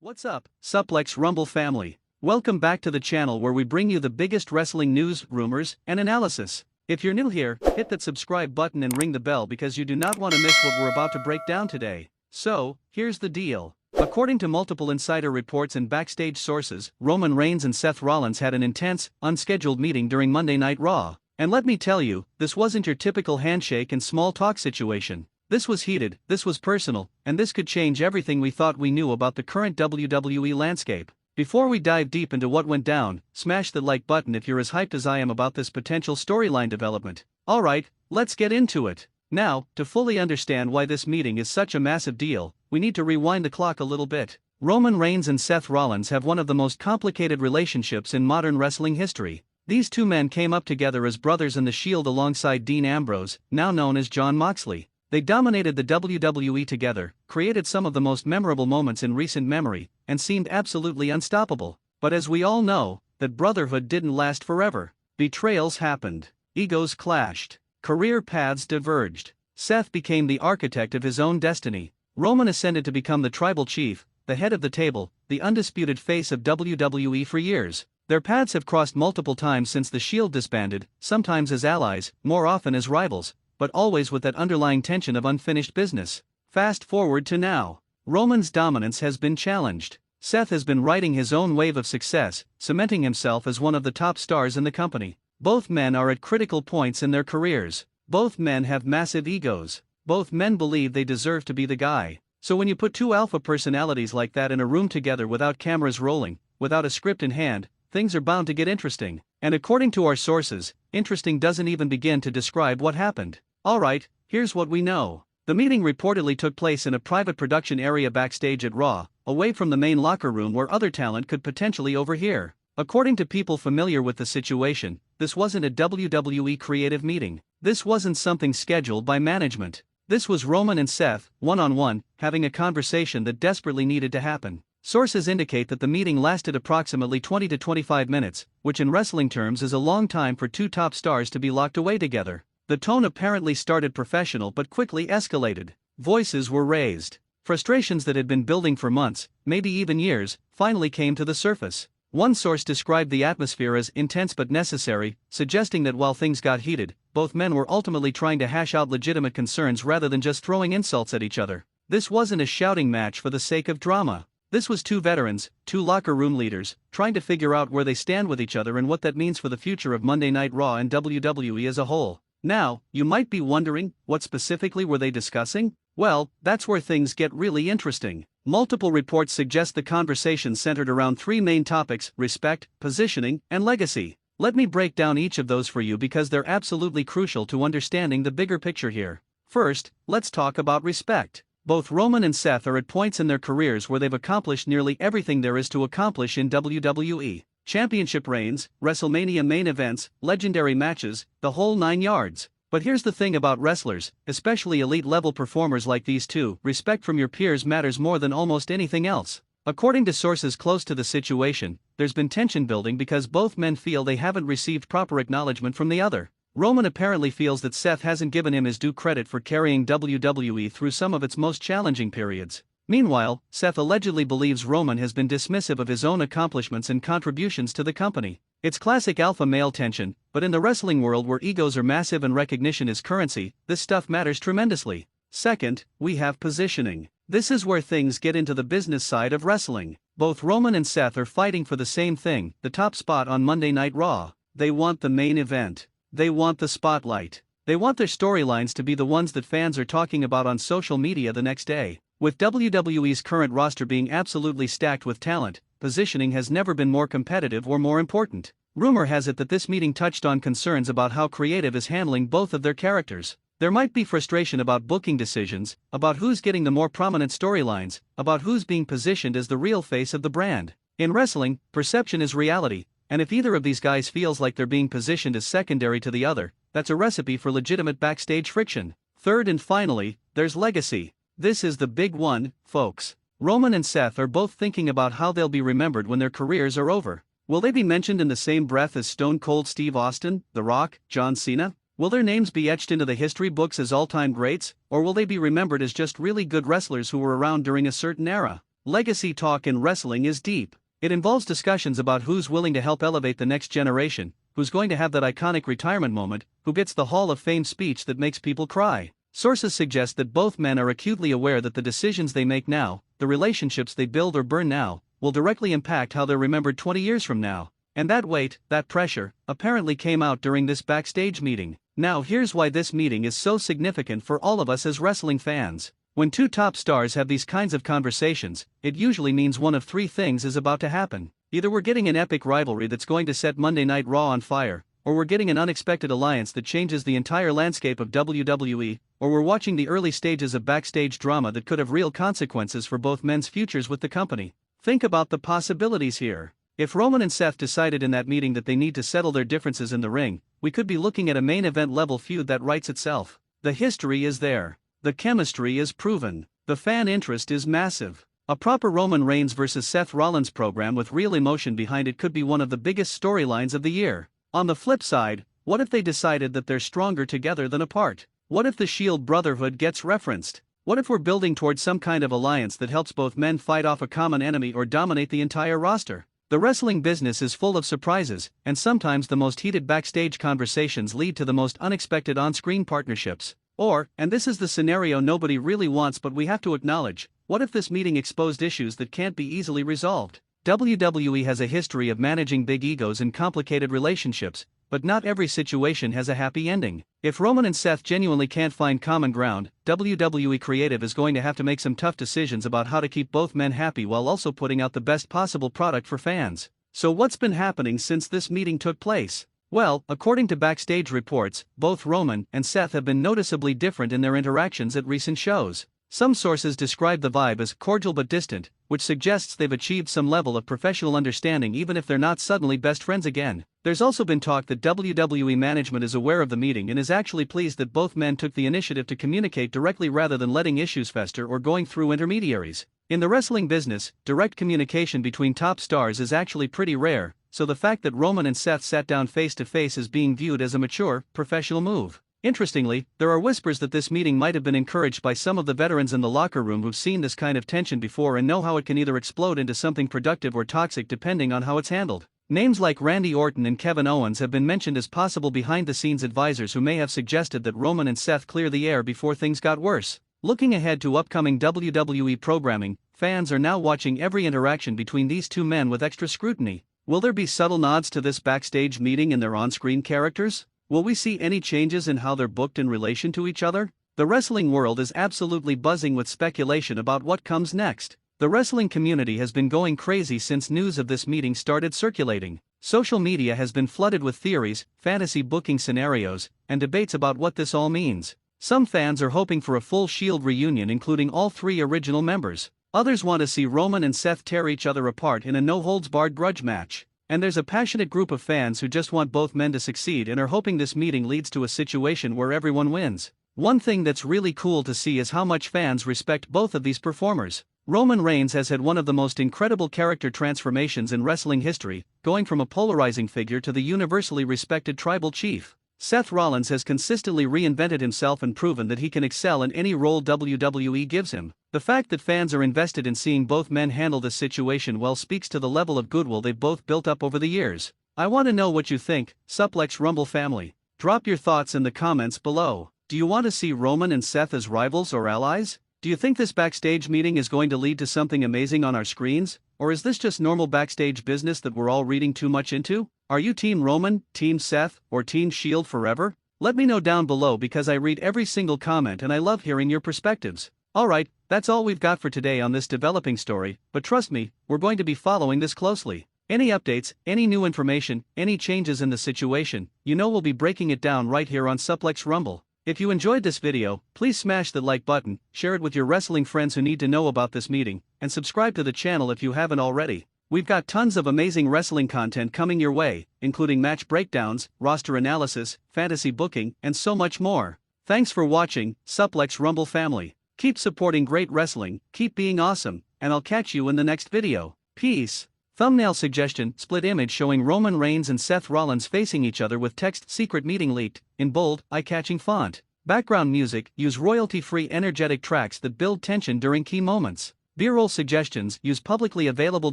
What's up, Suplex Rumble family? Welcome back to the channel where we bring you the biggest wrestling news, rumors, and analysis. If you're new here, hit that subscribe button and ring the bell because you do not want to miss what we're about to break down today. So, here's the deal. According to multiple insider reports and backstage sources, RomanReigns and Seth Rollins had an intense, unscheduled meeting during Monday Night Raw. And let me tell you, this wasn't your typical handshake and small talk situation. This was heated, this was personal, and this could change everything we thought we knew about the current WWE landscape. Before we dive deep into what went down, smash the like button if you're as hyped as I am about this potential storyline development. Alright, let's get into it. Now, to fully understand why this meeting is such a massive deal, we need to rewind the clock a little bit. RomanReigns and Seth Rollins have one of the most complicated relationships in modern wrestling history. These two men came up together as brothers in the Shield alongside Dean Ambrose, now known as Jon Moxley. They dominated the WWE together, created some of the most memorable moments in recent memory, and seemed absolutely unstoppable. But as we all know, that brotherhood didn't last forever. Betrayals happened. Egos clashed. Career paths diverged. Seth became the architect of his own destiny. Roman ascended to become the tribal chief, the head of the table, the undisputed face of WWE for years. Their paths have crossed multiple times since the Shield disbanded, sometimes as allies, more often as rivals, but always with that underlying tension of unfinished business. Fast forward to now. Roman's dominance has been challenged. Seth has been riding his own wave of success, cementing himself as one of the top stars in the company. Both men are at critical points in their careers. Both men have massive egos. Both men believe they deserve to be the guy. So when you put two alpha personalities like that in a room together without cameras rolling, without a script in hand, things are bound to get interesting. And according to our sources, interesting doesn't even begin to describe what happened. Alright, here's what we know. The meeting reportedly took place in a private production area backstage at Raw, away from the main locker room where other talent could potentially overhear. According to people familiar with the situation, this wasn't a WWE creative meeting. This wasn't something scheduled by management. This was Roman and Seth, one-on-one, having a conversation that desperately needed to happen. Sources indicate that the meeting lasted approximately 20 to 25 minutes, which in wrestling terms is a long time for two top stars to be locked away together. The tone apparently started professional but quickly escalated. Voices were raised. Frustrations that had been building for months, maybe even years, finally came to the surface. One source described the atmosphere as intense but necessary, suggesting that while things got heated, both men were ultimately trying to hash out legitimate concerns rather than just throwing insults at each other. This wasn't a shouting match for the sake of drama. This was two veterans, two locker room leaders, trying to figure out where they stand with each other and what that means for the future of Monday Night Raw and WWE as a whole. Now, you might be wondering, what specifically were they discussing? Well, that's where things get really interesting. Multiple reports suggest the conversation centered around three main topics: respect, positioning, and legacy. Let me break down each of those for you because they're absolutely crucial to understanding the bigger picture here. First, let's talk about respect. Both Roman and Seth are at points in their careers where they've accomplished nearly everything there is to accomplish in WWE. Championship reigns, WrestleMania main events, legendary matches, the whole 9 yards. But here's the thing about wrestlers, especially elite-level performers like these two: respect from your peers matters more than almost anything else. According to sources close to the situation, there's been tension building because both men feel they haven't received proper acknowledgement from the other. Roman apparently feels that Seth hasn't given him his due credit for carrying WWE through some of its most challenging periods. Meanwhile, Seth allegedly believes Roman has been dismissive of his own accomplishments and contributions to the company. It's classic alpha male tension, but in the wrestling world where egos are massive and recognition is currency, this stuff matters tremendously. Second, we have positioning. This is where things get into the business side of wrestling. Both Roman and Seth are fighting for the same thing: the top spot on Monday Night Raw. They want the main event. They want the spotlight. They want their storylines to be the ones that fans are talking about on social media the next day. With WWE's current roster being absolutely stacked with talent, positioning has never been more competitive or more important. Rumor has it that this meeting touched on concerns about how creative is handling both of their characters. There might be frustration about booking decisions, about who's getting the more prominent storylines, about who's being positioned as the real face of the brand. In wrestling, perception is reality, and if either of these guys feels like they're being positioned as secondary to the other, that's a recipe for legitimate backstage friction. Third and finally, there's legacy. This is the big one, folks. Roman and Seth are both thinking about how they'll be remembered when their careers are over. Will they be mentioned in the same breath as Stone Cold Steve Austin, The Rock, John Cena? Will their names be etched into the history books as all-time greats, or will they be remembered as just really good wrestlers who were around during a certain era? Legacy talk in wrestling is deep. It involves discussions about who's willing to help elevate the next generation, who's going to have that iconic retirement moment, who gets the Hall of Fame speech that makes people cry. Sources suggest that both men are acutely aware that the decisions they make now, the relationships they build or burn now, will directly impact how they're remembered 20 years from now. And that weight, that pressure, apparently came out during this backstage meeting. Now here's why this meeting is so significant for all of us as wrestling fans. When two top stars have these kinds of conversations, it usually means one of three things is about to happen. Either we're getting an epic rivalry that's going to set Monday Night Raw on fire, or we're getting an unexpected alliance that changes the entire landscape of WWE, or we're watching the early stages of backstage drama that could have real consequences for both men's futures with the company. Think about the possibilities here. If Roman and Seth decided in that meeting that they need to settle their differences in the ring, we could be looking at a main event level feud that writes itself. The history is there. The chemistry is proven. The fan interest is massive. A proper Roman Reigns vs Seth Rollins program with real emotion behind it could be one of the biggest storylines of the year. On the flip side, what if they decided that they're stronger together than apart? What if the Shield Brotherhood gets referenced? What if we're building towards some kind of alliance that helps both men fight off a common enemy or dominate the entire roster? The wrestling business is full of surprises, and sometimes the most heated backstage conversations lead to the most unexpected on-screen partnerships. Or, and this is the scenario nobody really wants but we have to acknowledge, what if this meeting exposed issues that can't be easily resolved? WWE has a history of managing big egos and complicated relationships, but not every situation has a happy ending. If Roman and Seth genuinely can't find common ground, WWE Creative is going to have to make some tough decisions about how to keep both men happy while also putting out the best possible product for fans. So what's been happening since this meeting took place? Well, according to backstage reports, both Roman and Seth have been noticeably different in their interactions at recent shows. Some sources describe the vibe as cordial but distant, which suggests they've achieved some level of professional understanding even if they're not suddenly best friends again. There's also been talk that WWE management is aware of the meeting and is actually pleased that both men took the initiative to communicate directly rather than letting issues fester or going through intermediaries. In the wrestling business, direct communication between top stars is actually pretty rare, so the fact that Roman and Seth sat down face to face is being viewed as a mature, professional move. Interestingly, there are whispers that this meeting might have been encouraged by some of the veterans in the locker room who've seen this kind of tension before and know how it can either explode into something productive or toxic depending on how it's handled. Names like Randy Orton and Kevin Owens have been mentioned as possible behind-the-scenes advisors who may have suggested that Roman and Seth clear the air before things got worse. Looking ahead to upcoming WWE programming, fans are now watching every interaction between these two men with extra scrutiny. Will there be subtle nods to this backstage meeting in their on-screen characters? Will we see any changes in how they're booked in relation to each other? The wrestling world is absolutely buzzing with speculation about what comes next. The wrestling community has been going crazy since news of this meeting started circulating. Social media has been flooded with theories, fantasy booking scenarios, and debates about what this all means. Some fans are hoping for a full Shield reunion including all three original members. Others want to see Roman and Seth tear each other apart in a no-holds-barred grudge match. And there's a passionate group of fans who just want both men to succeed and are hoping this meeting leads to a situation where everyone wins. One thing that's really cool to see is how much fans respect both of these performers. Roman Reigns has had one of the most incredible character transformations in wrestling history, going from a polarizing figure to the universally respected tribal chief. Seth Rollins has consistently reinvented himself and proven that he can excel in any role WWE gives him. The fact that fans are invested in seeing both men handle this situation well speaks to the level of goodwill they've both built up over the years. I want to know what you think, Suplex Rumble family. Drop your thoughts in the comments below. Do you want to see Roman and Seth as rivals or allies? Do you think this backstage meeting is going to lead to something amazing on our screens? Or is this just normal backstage business that we're all reading too much into? Are you Team Roman, Team Seth, or Team Shield forever? Let me know down below because I read every single comment and I love hearing your perspectives. Alright, that's all we've got for today on this developing story, but trust me, we're going to be following this closely. Any updates, any new information, any changes in the situation, you know we'll be breaking it down right here on Suplex Rumble. If you enjoyed this video, please smash the like button, share it with your wrestling friends who need to know about this meeting, and subscribe to the channel if you haven't already. We've got tons of amazing wrestling content coming your way, including match breakdowns, roster analysis, fantasy booking, and so much more. Thanks for watching, Suplex Rumble family. Keep supporting great wrestling, keep being awesome, and I'll catch you in the next video. Peace. Thumbnail suggestion: split image showing Roman Reigns and Seth Rollins facing each other with text "secret meeting leaked" in bold, eye-catching font. Background music: use royalty-free energetic tracks that build tension during key moments. B-roll suggestions: use publicly available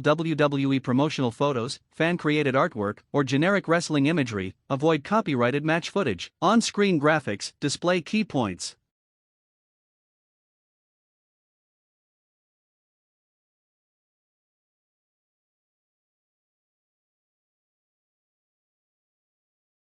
WWE promotional photos, fan-created artwork, or generic wrestling imagery. Avoid copyrighted match footage. On-screen graphics: display key points.